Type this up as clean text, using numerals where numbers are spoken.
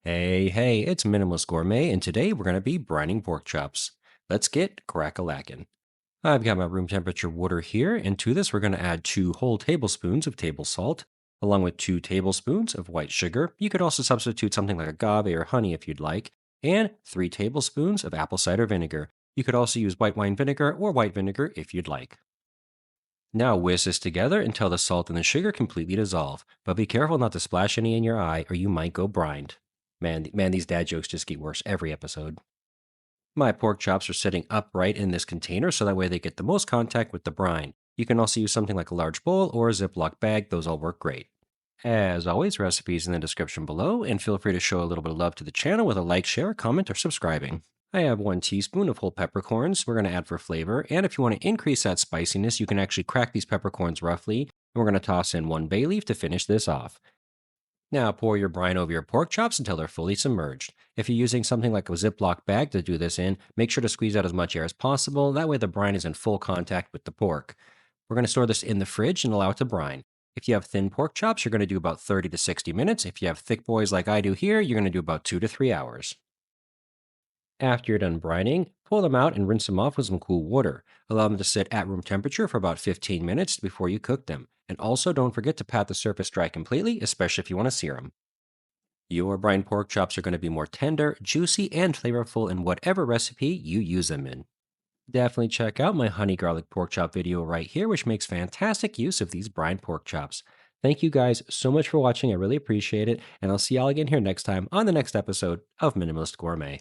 Hey, it's Minimalist Gourmet, and today we're going to be brining pork chops. Let's get crack-a-lackin'. I've got my room temperature water here, and to this we're going to add 2 whole tablespoons of table salt, along with 2 tablespoons of white sugar. You could also substitute something like agave or honey if you'd like, and 3 tablespoons of apple cider vinegar. You could also use white wine vinegar or white vinegar if you'd like. Now whisk this together until the salt and the sugar completely dissolve, but be careful not to splash any in your eye or you might go brined. Man, these dad jokes just get worse every episode. My pork chops are sitting upright in this container so that way they get the most contact with the brine. You can also use something like a large bowl or a Ziploc bag, those all work great. As always, recipes in the description below, and feel free to show a little bit of love to the channel with a like, share, comment, or subscribing. I have 1 teaspoon of whole peppercorns we're going to add for flavor, and if you want to increase that spiciness, you can actually crack these peppercorns roughly, and we're going to toss in 1 bay leaf to finish this off. Now pour your brine over your pork chops until they're fully submerged. If you're using something like a Ziploc bag to do this in, make sure to squeeze out as much air as possible, that way the brine is in full contact with the pork. We're going to store this in the fridge and allow it to brine. If you have thin pork chops, you're going to do about 30 to 60 minutes. If you have thick boys like I do here, you're going to do about 2 to 3 hours. After you're done brining, pull them out and rinse them off with some cool water. Allow them to sit at room temperature for about 15 minutes before you cook them. And also don't forget to pat the surface dry completely, especially if you want to sear them. Your brine pork chops are going to be more tender, juicy, and flavorful in whatever recipe you use them in. Definitely check out my honey garlic pork chop video right here, which makes fantastic use of these brine pork chops. Thank you guys so much for watching. I really appreciate it. And I'll see y'all again here next time on the next episode of Minimalist Gourmet.